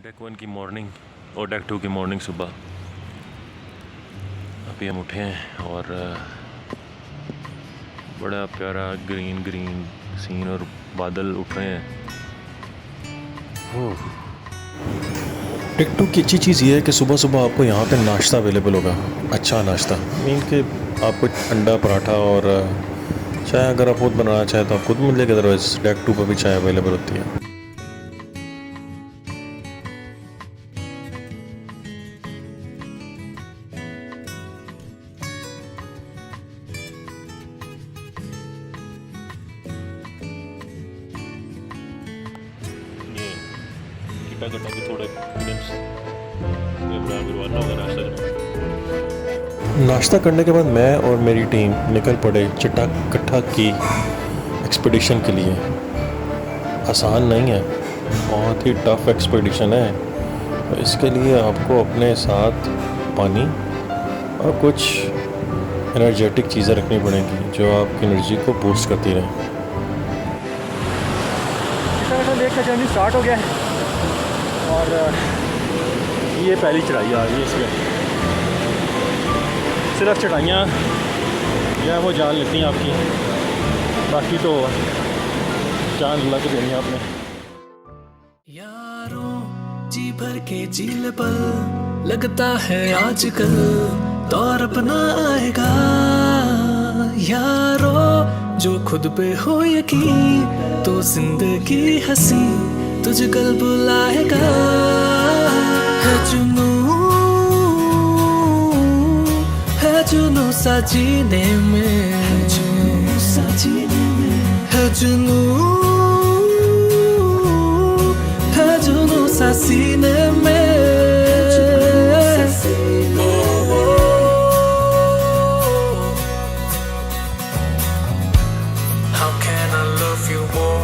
Deck 1 की morning और deck 2 की मॉर्निंग सुबह। अभी हम उठे हैं और बड़ा प्यारा ग्रीन ग्रीन सीन और बादल उठ रहे हैं। डेक 2 की अच्छी चीज़ ये है कि सुबह सुबह आपको यहाँ पे नाश्ता अवेलेबल होगा, अच्छा नाश्ता मीन कि आपको अंडा पराठा और चाय अगर आप खुद बनाना चाहें तो आप खुद मिल जाएगी, अदरवाइज डेक 2 पर भी चाय अवेलेबल होती है। नाश्ता करने के बाद मैं और मेरी टीम निकल पड़े चिट्टा कट्ठा की एक्सपीडिशन के लिए। आसान नहीं है, बहुत ही टफ एक्सपीडिशन है। तो इसके लिए आपको अपने साथ पानी और कुछ एनर्जेटिक चीज़ें रखनी पड़ेंगी जो आपकी एनर्जी को बूस्ट करती रहें। लेक का जर्नी स्टार्ट हो गया है और ये पहली चढ़ाई आ रही है। इसमें सिर्फ चढ़ाइयाँ या वो जान लेती हैं आपकी, बाकी तो जान लग देनी है आपने। यारों जी भर के झील पर लगता है आजकल दौर अपना आएगा। यारों जो खुद पे हो यकीन तो जिंदगी हंसी तुझे कल बुलाएगा। है जुनून सा जीने में, है जुनून सा सीने में। How can I love you more?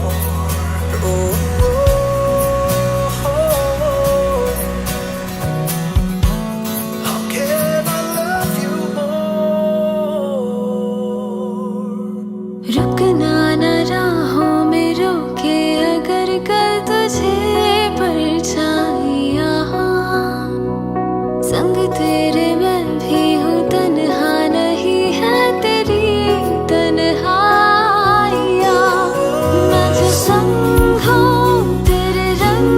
रुकना न राहों में रोके अगर कल तुझे परछाइयाँ, संग तेरे मैं भी हूँ, तन्हा नहीं है तेरी तन्हाइयाँ। मैं जो संग हूँ तेरे रंग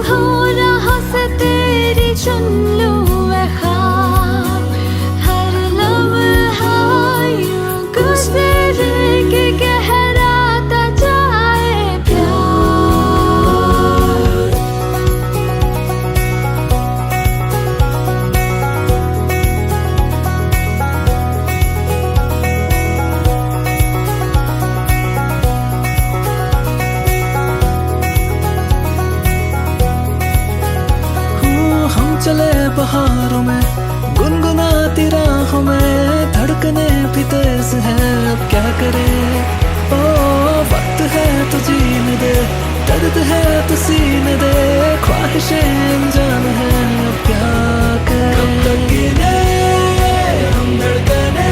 हूँ, राहों से तेरी चुन लूँ मैं ख्वाब। हर लम्हा यूं गुज़रे कि गहराता जाए प्यार। हम चले बहारों में गुनगुनाती राहों में, धड़कने भी तेज है अब क्या करें। ओ वक्त है तो जीने दे, दर्द है तो सीने दे, ख्वाहिशें अनजान है अब क्या करें। हम धड़कने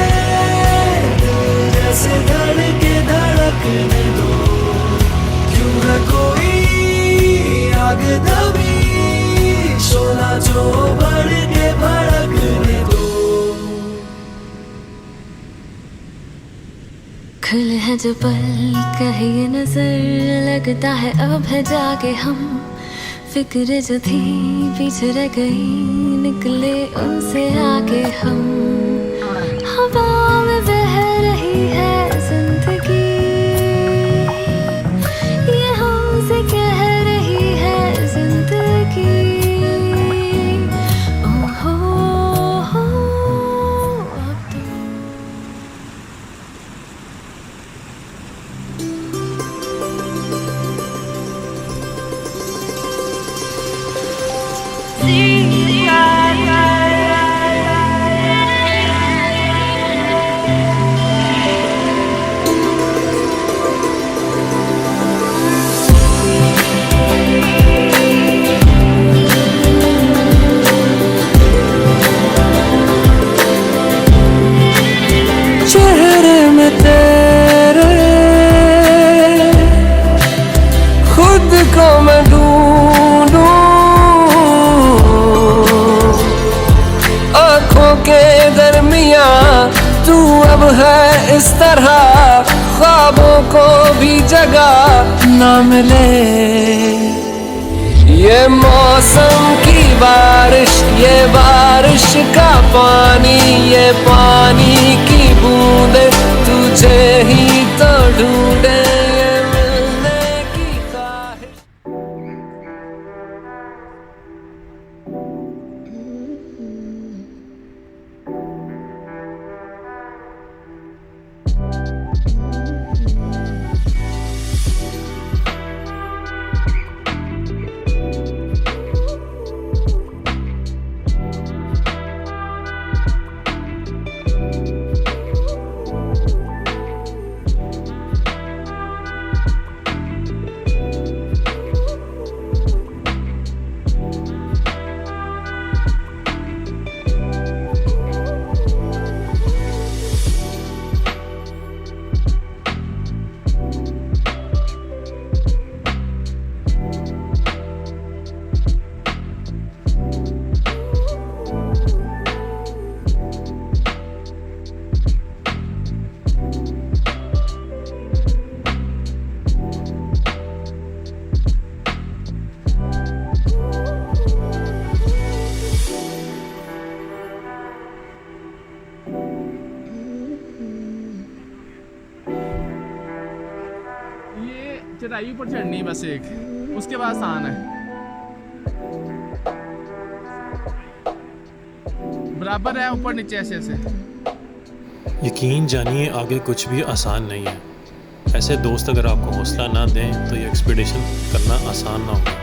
जैसे धड़के धड़कने दो, क्यों है कोई आगे दबी शोला जो बढ़ के भड़कने दो। खुले हैं जो पल कहीं नजर, लगता है अब है जाके हम। फिक्र जो थी पीछे रह गई, निकले उनसे आगे हम। हवा में बह रही है जिंदगी, ये हमसे कह रही है जिंदगी। ओहो हो अब तो चेहरे में तेरे खुद को मैं ढूंढूं, है इस तरह ख्वाबों को भी जगह ना मिले। ये मौसम की बारिश, ये बारिश का पानी, ये पानी की बूंदे तुझे ही तो ढूंढे, ये मिलने की ख्वाहिश। चढ़ाई ऊपर चढ़नी बस एक, उसके बाद आसान है। बराबर है ऊपर नीचे ऐसे ऐसे। यकीन जानिए आगे कुछ भी आसान नहीं है। ऐसे दोस्त अगर आपको हौसला ना दें तो ये एक्सपीडिशन करना आसान ना होगा।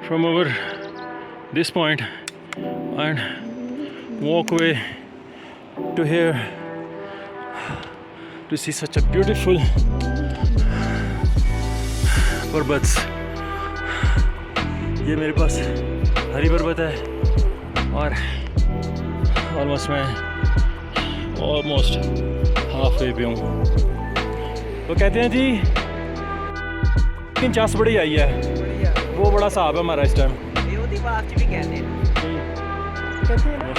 From over this point and walk away to here to see such a beautiful पर्वत। ये मेरे पास हरी पर्वत है और ऑलमोस्ट हाफ वे पे हूँ। वो कहते हैं जी लेकिन चस बड़ी आई है, वो बड़ा साहब है हमारा इस टाइम।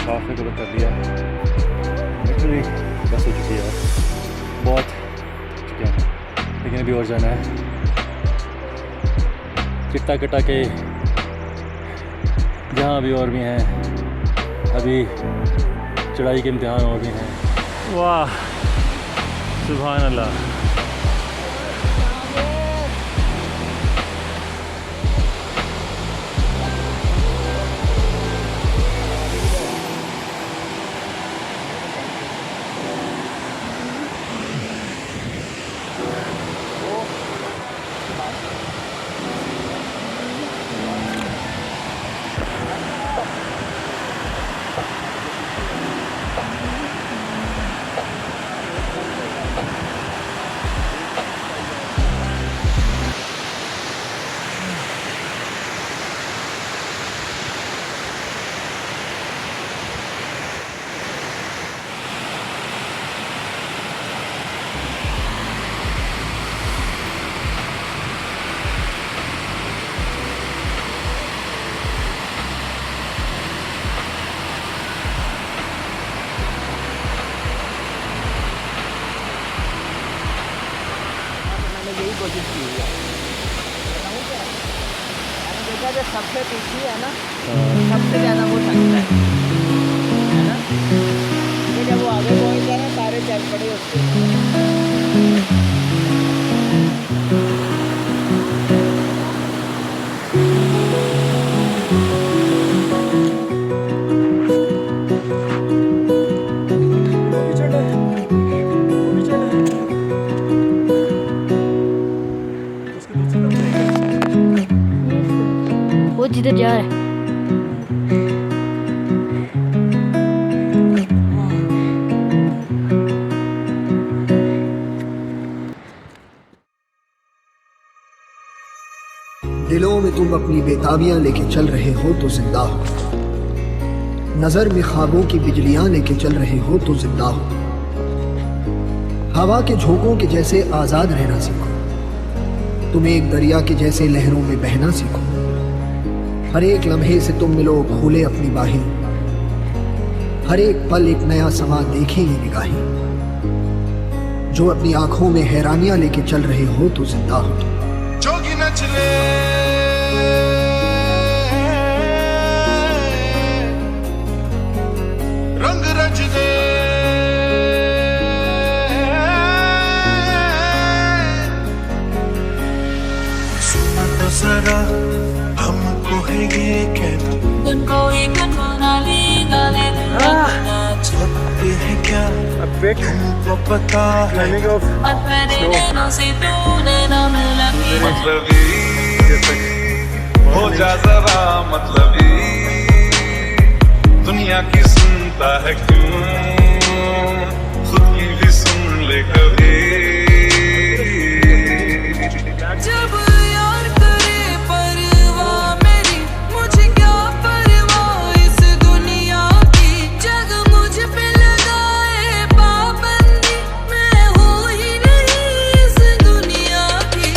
साफ ने कवर कर लिया, लिटरली बस हो चुकी है, बहुत चुके हैं, लेकिन अभी और जाना है। किट्टा कटा के जहाँ भी और भी हैं, अभी चढ़ाई के इम्तिहान और भी हैं। वाह सुभान अल्लाह। कोशिश की हुई है। बताऊँ क्या? मैंने देखा जो सबसे पीछे है ना, सबसे ज़्यादा वो थकता है ना, तो जब वो आगे पहुँच गया ना सारे चल पड़े उसके। वो जिधर जा रहा है। दिलों में तुम अपनी बेताबियां लेके चल रहे हो तो जिंदा हो, नजर में ख्वाबों की बिजलियां लेके चल रहे हो तो जिंदा हो। हवा के झोंकों के जैसे आजाद रहना सीखो, तुम एक दरिया के जैसे लहरों में बहना सीखो। हर एक लम्हे से तुम मिलो खोले अपनी बाहें, हर एक पल एक नया समा देखे ये निगाहें। जो अपनी आंखों में हैरानियां लेके चल रहे हो तो जिंदा हो तुम। जोगी नचले रंग रच दे, सुन तो जरा हमको है ये कहना, लगते हैं क्या तुमको पता है, मतलबी हो जा जरा मतलबी, दुनिया की सुनता है क्यों, खुद की भी सुन ले कभी। जब यार करे परवाह मेरी, मुझे क्या परवाह इस दुनिया की, जग मुझ पे लगाए पाबंदी, मैं हूँ ही नहीं इस दुनिया की।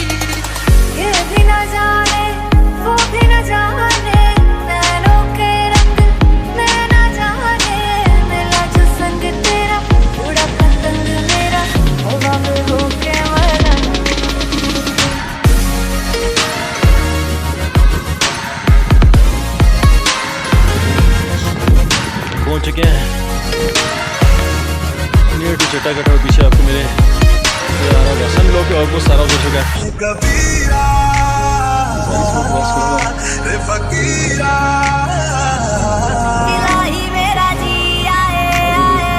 ये भी न जाने वो भी न जाने, नैनों के रंग मैं न जाने, मिला जो संग तेरा उड़ा पतंग मेरा, हवा में होके मरना। पहुंच चुके हैं नियर टू चट्टाकटा। और पीछे आपको मेरे सन लोग ऑलमोस्ट सारा हो चुका है। कबीरा रे फकीरा, इलाही मेरा जी आए आए,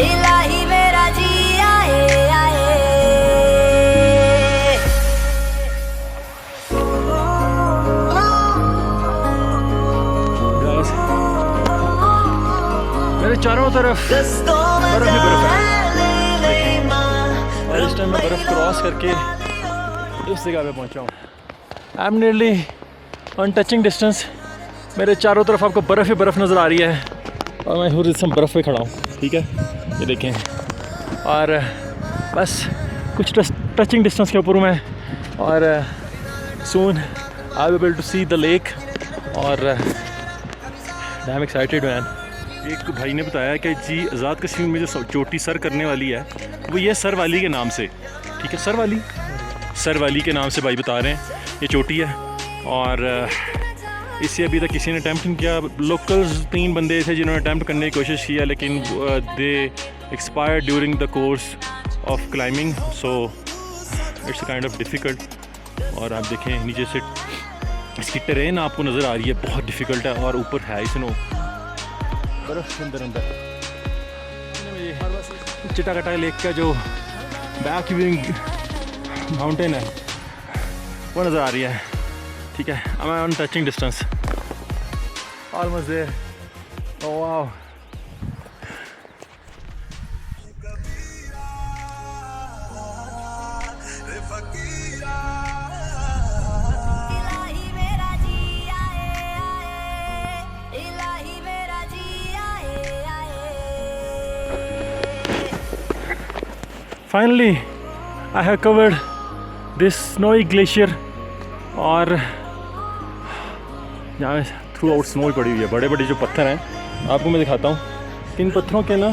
इलाही मेरा जी आए आए। Guys, मेरे चारों तरफ बर्फ ही बर्फ है। और इस टाइम मैं बर्फ क्रॉस करके इस जगह पे पहुंचा हूँ। I am nearly on touching distance. मेरे चारों तरफ आपको बर्फ़ ही बर्फ़ नज़र आ रही है और मैं खुद इसमें बर्फ़ पे खड़ा हूँ। ठीक है, ये देखें। और बस कुछ टचिंग डिस्टेंस के ऊपर हूँ मैं, और soon I will be able to see the lake. और आई एम एक्साइटेड मैन। एक भाई ने बताया कि जी आज़ाद कश्मीर में जो चोटी सर करने वाली है वो ये सर वाली के नाम से, ठीक है, सर वाली के नाम से भाई बता रहे हैं ये चोटी है। और इससे अभी तक किसी ने अटैम्प्ट नहीं किया। लोकल्स 3 बंदे थे जिन्होंने अटैम्प्ट करने की कोशिश किया, लेकिन they expired during the course of climbing, so it's kind of difficult. और आप देखें नीचे से इसकी ट्रेन आपको नज़र आ रही है, बहुत डिफ़िकल्ट है। और ऊपर है ही स्नो, बर्फ़ अंदर। चट्टाकटा लेक का जो बैक व्यूइंग माउंटेन है वो नज़र आ रही है। ठीक है, I am on touching distance, almost there. Oh wow, इलाही मेरा जी आए आए, इलाही मेरा जी आए आए। Finally I have covered this snowy glacier. और यहाँ थ्रू आउट स्नो ही पड़ी हुई है। बड़े बड़े जो पत्थर हैं आपको मैं दिखाता हूँ। इन पत्थरों के ना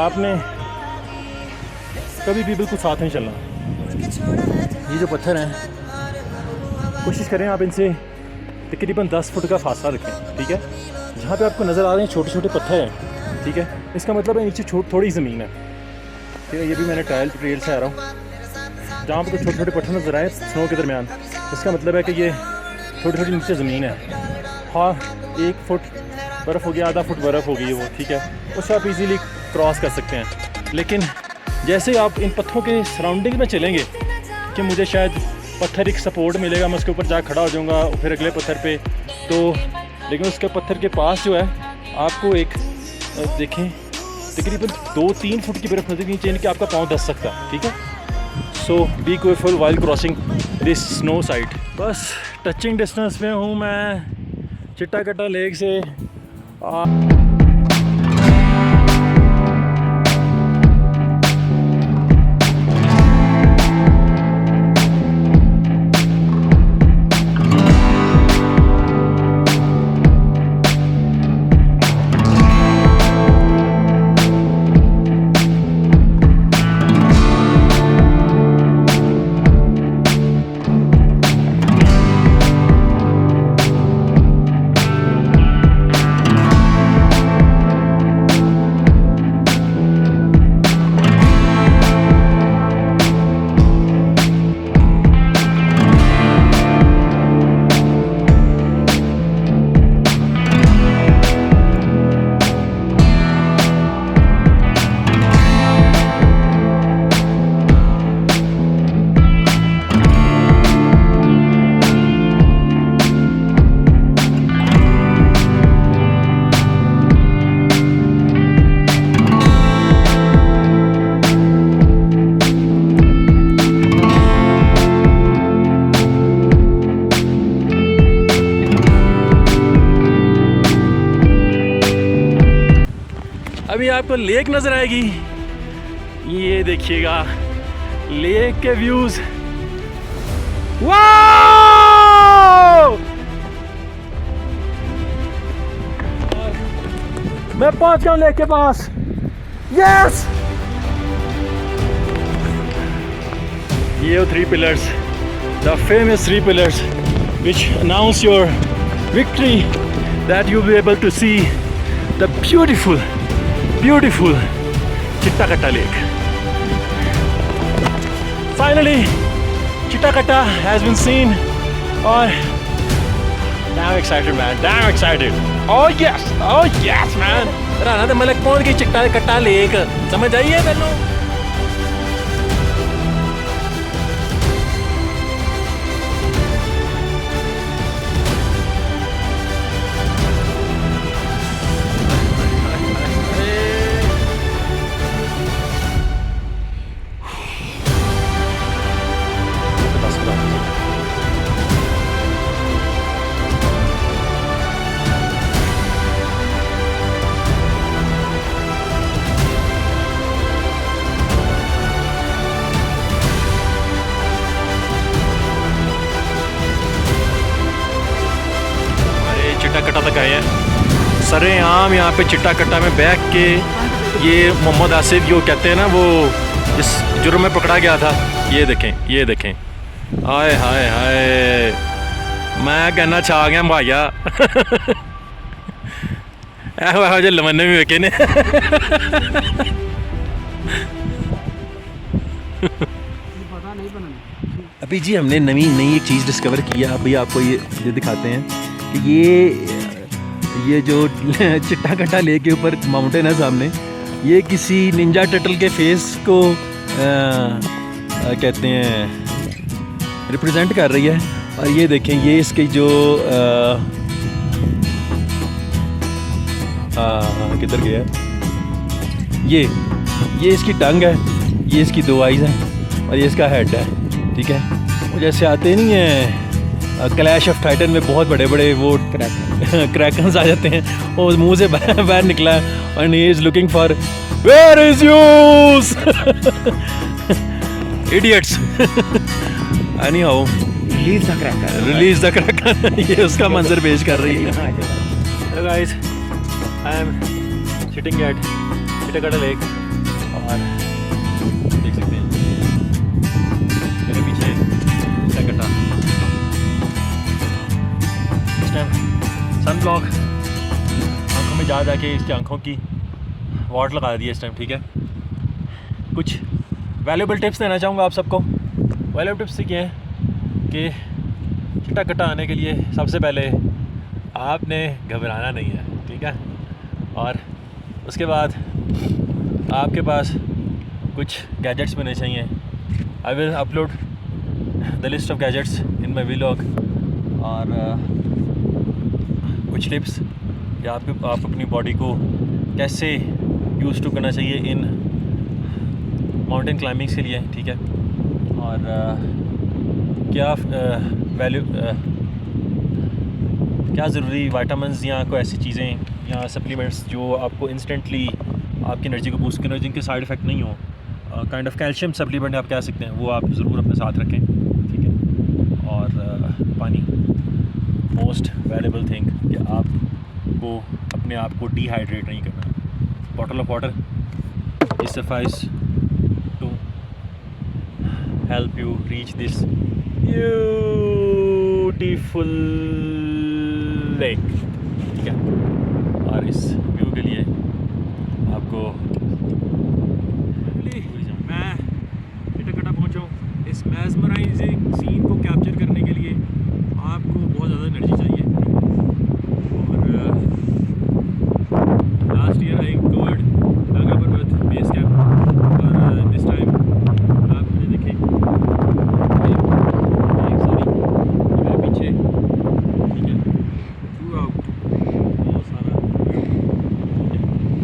आपने कभी भी बिल्कुल साथ नहीं चलना। ये जो पत्थर हैं, कोशिश करें आप इनसे तकरीबन 10 फुट का फासला रखें, ठीक है। जहाँ पे आपको नज़र आ रहे हैं छोटे छोटे पत्थर हैं, ठीक है, इसका मतलब है नीचे थोड़ी ज़मीन है, ठीक है। ये भी मैंने ट्रायल से आ रहा हूँ, जहाँ पर छोटे छोटे पत्थर नज़र आए स्नो के दरमियान, इसका मतलब है कि ये छोटी छोटी नीचे ज़मीन है। हाँ, 1 फुट बर्फ़ हो गया, आधा फुट बर्फ़ हो गई वो, ठीक है, उससे आप इजीली क्रॉस कर सकते हैं। लेकिन जैसे आप इन पत्थरों के सराउंडिंग में चलेंगे कि मुझे शायद पत्थर एक सपोर्ट मिलेगा, मैं उसके ऊपर जा खड़ा हो जाऊँगा फिर अगले पत्थर पे, तो लेकिन उसके पत्थर के पास जो है आपको एक देखें तकरीबन 2-3 फुट की बर्फ़ नज़र नहीं चाहिए कि आपका पाँव धंस सकता है, ठीक है। So be careful while crossing this snow site. बस टचिंग डिस्टेंस में हूँ मैं चिट्टाकट्टा लेक से। अभी आपको लेक नज़र आएगी, ये देखिएगा लेक के व्यूज। वाओ! मैं पहुंच गया लेक के पास। यस! ये 3 pillars, the famous 3 pillars which announce your victory, that you'll be able to see the beautiful Chittakatta Lake. Finally, Chittakatta has been seen. Oh, damn excited, man! Damn excited! Oh yes, man! Rana तो मलक पहुंच गई चिट्टाकट्टा lake, समझ आइए तेनों? चिट्टाकट्टा तक आए हैं सरेआम। यहाँ पे चिट्टाकट्टा में बैठ के ये मोहम्मद आसिफ जो कहते हैं ना, वो जिस जुर्म में पकड़ा गया था, ये देखें हाय हाय हाय, मैं कहना चाह गया भाइया ऐहो जो लमने भी वेखे ने अभी जी हमने नई एक चीज़ डिस्कवर किया। अभी आपको ये दिखाते हैं कि ये जो चिट्टाकट्टा लेक के ऊपर माउंटेन है सामने, ये किसी निंजा टर्टल के फेस को कहते हैं रिप्रेजेंट कर रही है। और ये देखें, ये इसकी जो किधर गया, ये इसकी टंग है, ये इसकी 2 आइज़ हैं और ये इसका हेड है, ठीक है। वो जैसे आते नहीं है क्लैश ऑफ टाइटन में बहुत बड़े बड़े वो क्रैकन्स आ जाते हैं, और मुंह से बाहर निकला है and he is looking for where is use idiots. Anyhow release the cracker ये उसका मंजर पेश कर रही है। Hello guys, I am sitting at Chittakatta lake और देख सकते हैं व्लॉग आंखों में जा के इसकी आंखों की वाटर लगा दी है इस टाइम, ठीक है। कुछ वैल्यूएबल टिप्स देना चाहूँगा आप सबको। वैल्यूएबल टिप्स ये हैं कि चिट्टा कट्टा आने के लिए सबसे पहले आपने घबराना नहीं है, ठीक है। और उसके बाद आपके पास कुछ गैजेट्स होने चाहिए। I will upload the list of gadgets in my vlog. और कुछ टिप्स कि आप अपनी बॉडी को कैसे यूज़ टू करना चाहिए इन माउंटेन क्लाइंबिंग्स के लिए, ठीक है। और क्या क्या ज़रूरी विटामिन्स या कोई ऐसी चीज़ें या सप्लीमेंट्स जो आपको इंस्टेंटली आपकी एनर्जी को बूस्ट करने, जिनके साइड इफ़ेक्ट नहीं हो, काइंड ऑफ कैल्शियम सप्लीमेंट आप कह सकते हैं, वो आप ज़रूर अपने साथ रखें, ठीक है। और पानी, मोस्ट वैल्यूएबल थिंग कि आपको अपने आप को डिहाइड्रेट नहीं करना। Bottle of water is suffice to help you reach this beautiful lake, ठीक है। और इस व्यू के लिए आपको मैं चिट्टा पहुँचा हूँ। इस मैस्मराइजिंग सीन को कैप्चर करने के लिए आपको बहुत ज़्यादा एनर्जी चाहिए। और last year I covered Naga पर्वत बेस कैंप, और दिस टाइम आप मुझे देखें मेरे पीछे, ठीक है, थ्रू आउट बहुत सारा व्यू,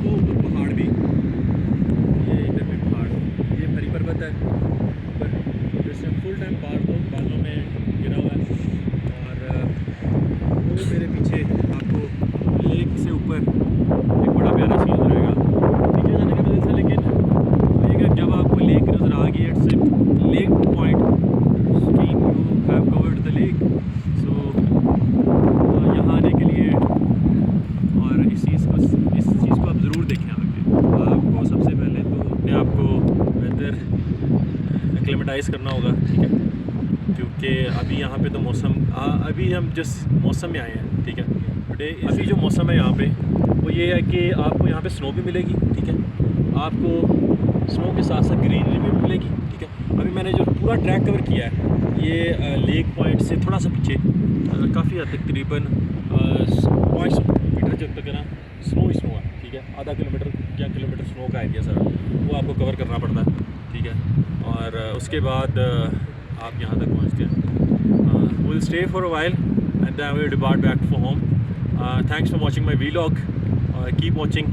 वो ऊपर पहाड़ भी, ये इधर में पहाड़, ये हरी पर्वत है ऊपर, जैसे फुल टाइम बादलों में गिरा हुआ है। और वो मेरे पीछे आपको लेक से ऊपर एक बड़ा प्यारा सीन रहेगा, पीछे जाने की वजह से। लेकिन जब आपको लेक नज़र आ गई, it's lake point stream, you have covered the lake. So यहाँ आने के लिए और इस चीज़ को आप ज़रूर देखें आके। आपको सबसे पहले तो अपने आप को वेदर एक्लेमेटाइज़ करना होगा, ठीक है, क्योंकि अभी यहाँ पे तो मौसम, अभी हम जिस मौसम में आए हैं, ठीक है, बट अभी जो मौसम है यहाँ पे वो ये है कि आपको यहाँ पे स्नो भी मिलेगी, ठीक है। आपको स्नो के साथ साथ ग्रीनरी भी मिलेगी, ठीक है। अभी मैंने जो पूरा ट्रैक कवर किया है ये लेक पॉइंट से थोड़ा सा पीछे काफ़ी हद तक तकरीबन 500 मीटर तक ना स्नो ही स्नो है, ठीक है। आधा किलोमीटर या किलोमीटर स्नो का एरिया सारा वो आपको कवर करना पड़ता है, ठीक है। और उसके बाद आप यहाँ तक पहुँचते हैं। Will stay for a while and then will depart back for home. Thanks for watching my vlog. Keep watching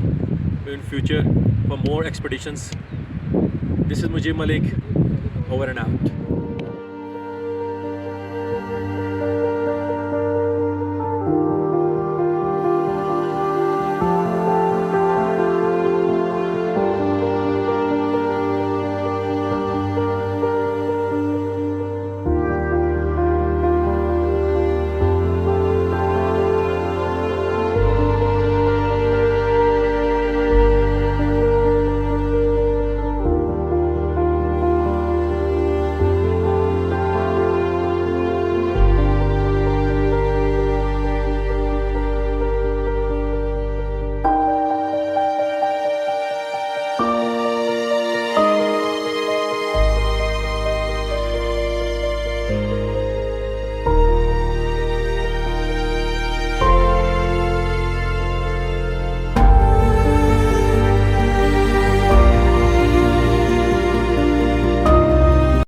in future for more expeditions. This is Mujeeb Malik, over and out.